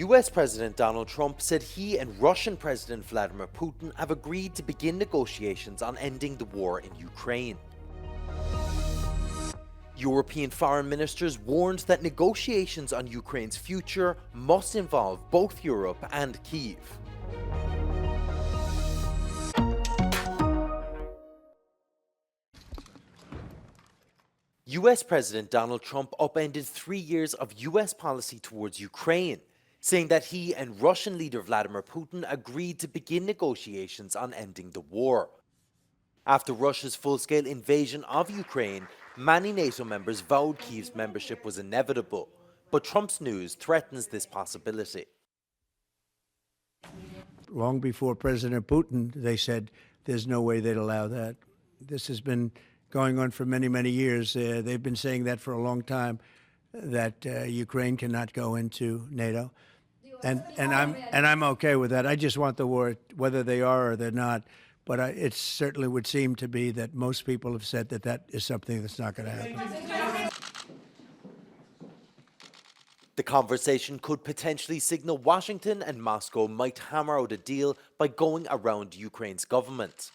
US President Donald Trump said he and Russian President Vladimir Putin have agreed to begin negotiations on ending the war in Ukraine. European foreign ministers warned that negotiations on Ukraine's future must involve both Europe and Kyiv. US President Donald Trump upended 3 years of US policy towards Ukraine, saying that he and Russian leader Vladimir Putin agreed to begin negotiations on ending the war. After Russia's full-scale invasion of Ukraine, many NATO members vowed Kyiv's membership was inevitable, but Trump's news threatens this possibility. Long before President Putin, they said there's no way they'd allow that. This has been going on for many, many years. They've been saying that for a long time, that Ukraine cannot go into NATO. And I'm okay with that. I just want the war, whether they are or they're not. But it certainly would seem to be that most people have said that that is something that's not going to happen. The conversation could potentially signal Washington and Moscow might hammer out a deal by going around Ukraine's government.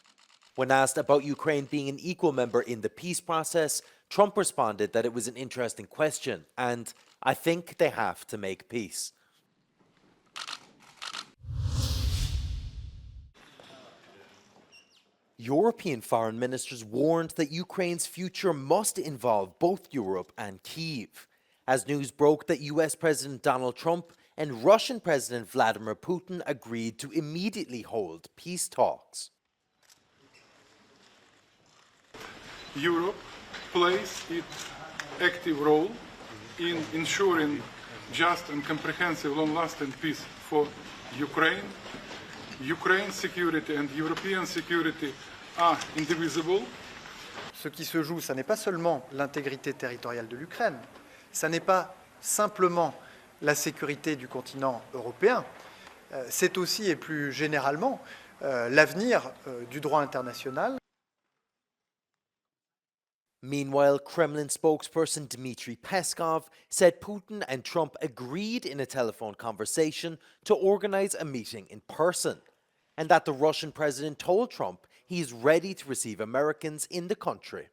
When asked about Ukraine being an equal member in the peace process, Trump responded that it was an interesting question, and I think they have to make peace. European foreign ministers warned that Ukraine's future must involve both Europe and Kyiv, as news broke that US President Donald Trump and Russian President Vladimir Putin agreed to immediately hold peace talks. Europe plays its active role in ensuring just and comprehensive long-lasting peace for Ukraine. Ukraine's security and European security are indivisible. Ce qui se joue, ça n'est pas seulement l'intégrité territoriale de l'Ukraine, ça n'est pas simplement la sécurité du continent européen, c'est aussi et plus généralement l'avenir du droit international. Meanwhile, Kremlin spokesperson Dmitry Peskov said Putin and Trump agreed in a telephone conversation to organize a meeting in person, and that the Russian president told Trump he is ready to receive Americans in the country.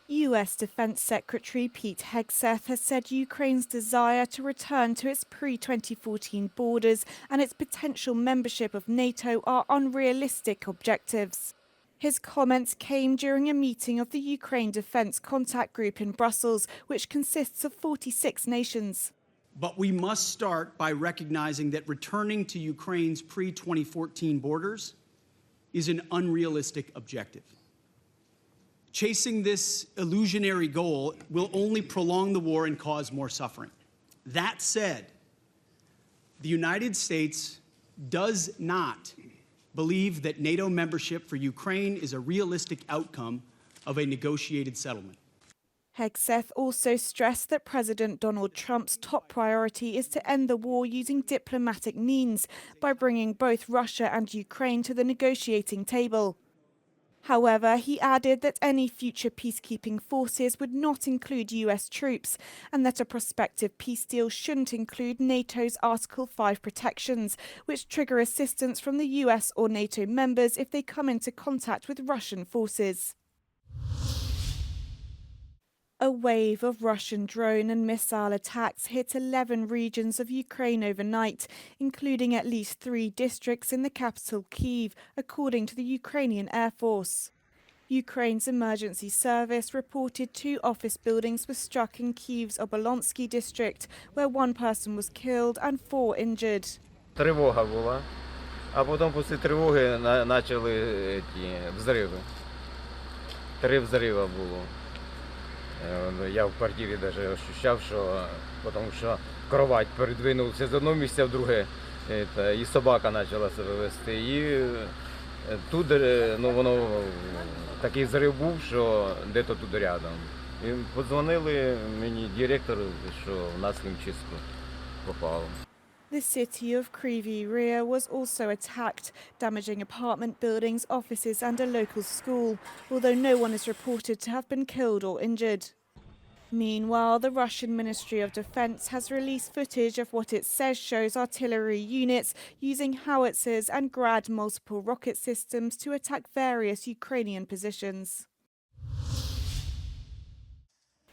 US Defense Secretary Pete Hegseth has said Ukraine's desire to return to its pre-2014 borders and its potential membership of NATO are unrealistic objectives. His comments came during a meeting of the Ukraine Defense Contact Group in Brussels, which consists of 46 nations. But we must start by recognizing that returning to Ukraine's pre-2014 borders is an unrealistic objective. Chasing this illusionary goal will only prolong the war and cause more suffering. That said, the United States does not believe that NATO membership for Ukraine is a realistic outcome of a negotiated settlement. Hegseth also stressed that President Donald Trump's top priority is to end the war using diplomatic means by bringing both Russia and Ukraine to the negotiating table. However, he added that any future peacekeeping forces would not include US troops and that a prospective peace deal shouldn't include NATO's Article 5 protections, which trigger assistance from the US or NATO members if they come into contact with Russian forces. A wave of Russian drone and missile attacks hit 11 regions of Ukraine overnight, including at least 3 districts in the capital Kyiv, according to the Ukrainian Air Force. Ukraine's emergency service reported 2 office buildings were struck in Kyiv's Obolonsky district, where 1 person was killed and 4 injured. Тривога була, а потім після тривоги почали взриви. 3 взрива було. Я в квартирі навіть ощущав, що тому що кровать передвинулася з одного місця в друге, і собака почала себе вести. І тут воно такий взрив був, що десь тут рядом. І подзвонили мені директору, що в нас хімчистку попало. The city of Kryvyi Rih was also attacked, damaging apartment buildings, offices and a local school, although no one is reported to have been killed or injured. Meanwhile, the Russian Ministry of Defense has released footage of what it says shows artillery units using howitzers and Grad multiple rocket systems to attack various Ukrainian positions.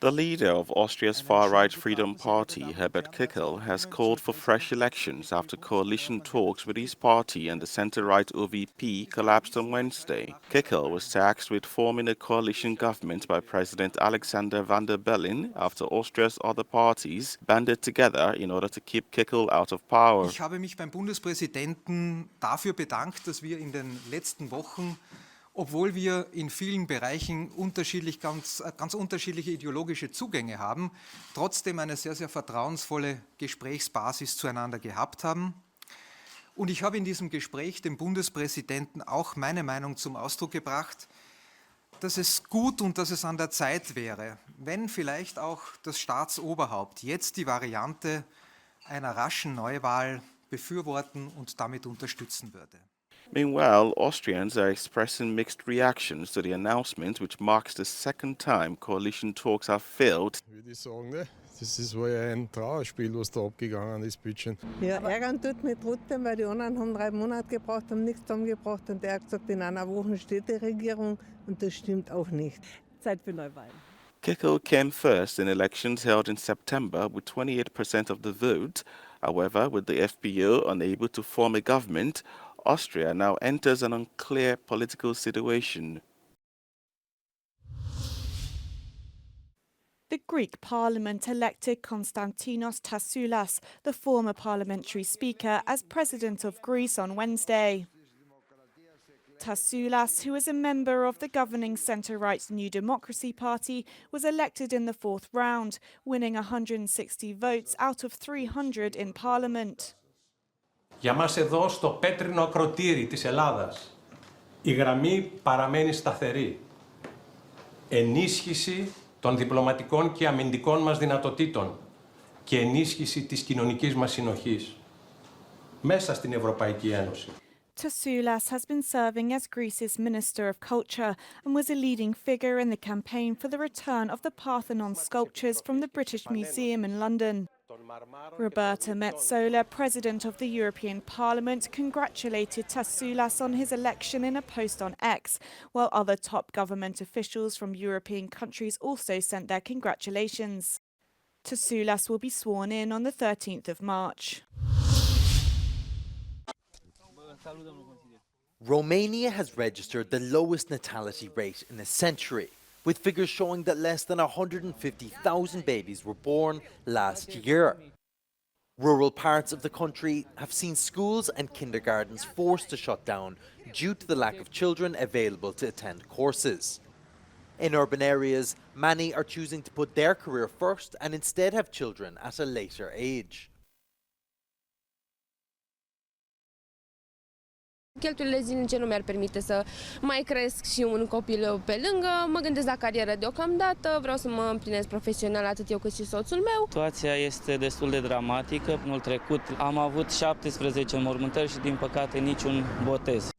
The leader of Austria's far-right Freedom Party, Herbert Kickl, has called for fresh elections after coalition talks with his party and the centre-right OVP collapsed on Wednesday. Kickl was tasked with forming a coalition government by President Alexander Van der Bellen after Austria's other parties banded together in order to keep Kickl out of power. Ich habe mich beim Bundespräsidenten dafür bedankt, dass wir in den letzten Wochen, obwohl wir in vielen Bereichen ganz unterschiedliche ideologische Zugänge haben, trotzdem eine sehr, sehr vertrauensvolle Gesprächsbasis zueinander gehabt haben. Und ich habe in diesem Gespräch dem Bundespräsidenten auch meine Meinung zum Ausdruck gebracht, dass es gut und dass es an der Zeit wäre, wenn vielleicht auch das Staatsoberhaupt jetzt die Variante einer raschen Neuwahl befürworten und damit unterstützen würde. Meanwhile, Austrians are expressing mixed reactions to the announcement, which marks the second time coalition talks have failed. Würde ich sagen, ne? Das war ja ein Trauerspiel, was da abgegangen ist, bitte. Ja, ärgern tut mich trotzdem, weil die anderen haben 3 Monate gebraucht, haben nichts zusammengebracht und der hat gesagt, in einer Woche steht die Regierung und das stimmt auch nicht. Zeit für Neuwahlen. Kickl came first in elections held in September with 28% of the vote. However, with the FPÖ unable to form a government, Austria now enters an unclear political situation. The Greek parliament elected Konstantinos Tassoulas, the former parliamentary speaker, as president of Greece on Wednesday. Tassoulas, who is a member of the governing centre-right New Democracy Party, was elected in the 4th round, winning 160 votes out of 300 in parliament. Για μας εδώ στο πέτρινο ακροτήρι της Ελλάδας η γραμμή παραμένει σταθερή. Ενίσχυση των διπλωματικών και αμυντικών μας δυνατοτήτων και ενίσχυση της κοινωνικής μας συνοχής μέσα στην Ευρωπαϊκή Ένωση. Tassoulas has been serving as Greece's Minister of Culture and was a leading figure in the campaign for the return of the Parthenon sculptures from the British Museum in London. Roberta Metsola, President of the European Parliament, congratulated Tassoulas on his election in a post on X, while other top government officials from European countries also sent their congratulations. Tassoulas will be sworn in on the 13th of March. Romania has registered the lowest natality rate in a century, with figures showing that less than 150,000 babies were born last year. Rural parts of the country have seen schools and kindergartens forced to shut down due to the lack of children available to attend courses. In urban areas, many are choosing to put their career first and instead have children at a later age. Cheltuielile zilnice nu mi-ar permite să mai cresc și un copil pe lângă. Mă gândesc la carieră deocamdată, vreau să mă împlinesc profesional atât eu cât și soțul meu. Situația este destul de dramatică. Anul trecut am avut 17 înmormântări și din păcate niciun botez.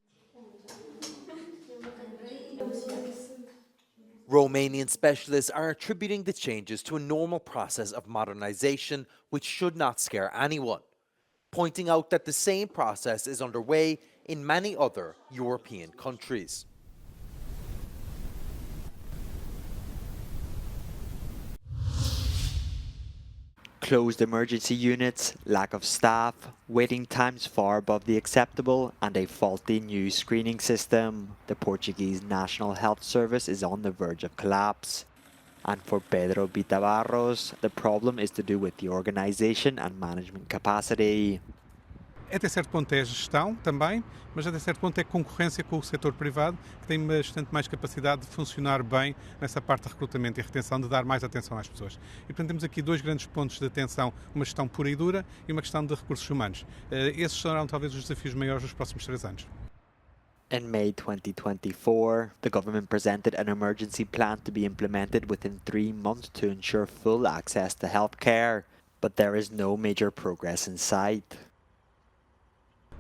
Romanian specialists are attributing the changes to a normal process of modernization which should not scare anyone, pointing out that the same process is underway in many other European countries. Closed emergency units, lack of staff, waiting times far above the acceptable, and a faulty new screening system. The Portuguese National Health Service is on the verge of collapse. And for Pedro Bitabarros, the problem is to do with the organization and management capacity. Até certo ponto é a gestão também, mas até certo ponto é concorrência com o setor privado, que tem bastante mais capacidade de funcionar bem nessa parte de recrutamento e retenção, de dar mais atenção às pessoas. E portanto temos aqui 2 grandes pontos de atenção, uma gestão pura e dura e uma questão de recursos humanos. Esses serão talvez os desafios maiores dos próximos 3 anos. In May 2024, the government presented an emergency plan to be implemented within 3 months to ensure full access to healthcare, but there is no major progress in sight.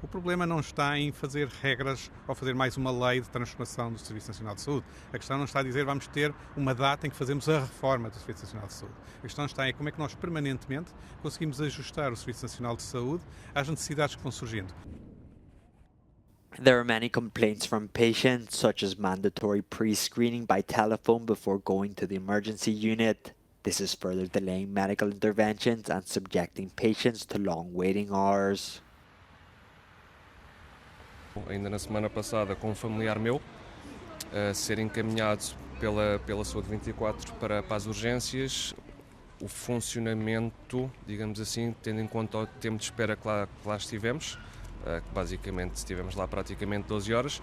O problema não está em fazer regras ou fazer mais uma lei de transformação do Serviço Nacional de Saúde. A questão não está a dizer vamos ter uma data em que fazemos a reforma do Serviço Nacional de Saúde. A questão está em como é que nós permanentemente conseguimos ajustar o Serviço Nacional de Saúde às necessidades que vão surgindo. There are many complaints from patients, such as mandatory pre-screening by telephone before going to the emergency unit. This is further delaying medical interventions and subjecting patients to long waiting hours. Ainda na semana passada, com um familiar meu, a ser encaminhado pela Saúde 24 para as urgências, o funcionamento, digamos assim, tendo em conta o tempo de espera que lá estivemos, que basicamente estivemos lá praticamente 12 horas,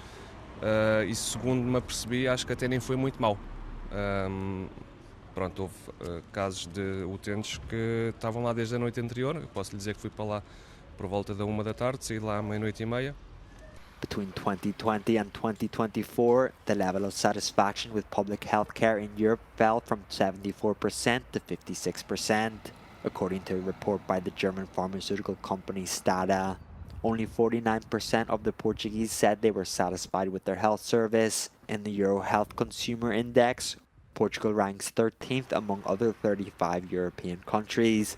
e segundo me apercebi, acho que até nem foi muito mau. Pronto, houve casos de utentes que estavam lá desde a noite anterior. Eu posso lhe dizer que fui para lá por volta da 1 da tarde, saí lá à meia-noite e meia. Between 2020 and 2024, the level of satisfaction with public health care in Europe fell from 74% to 56%, according to a report by the German pharmaceutical company Stada. Only 49% of the Portuguese said they were satisfied with their health service. In the Euro Health Consumer Index, Portugal ranks 13th among other 35 European countries.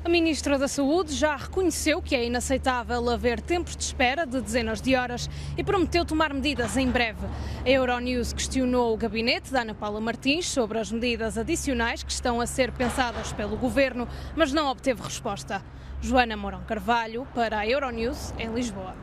A Ministra da Saúde já reconheceu que é inaceitável haver tempos de espera de dezenas de horas e prometeu tomar medidas em breve. A Euronews questionou o gabinete da Ana Paula Martins sobre as medidas adicionais que estão a ser pensadas pelo Governo, mas não obteve resposta. Joana Mourão Carvalho, para a Euronews, em Lisboa.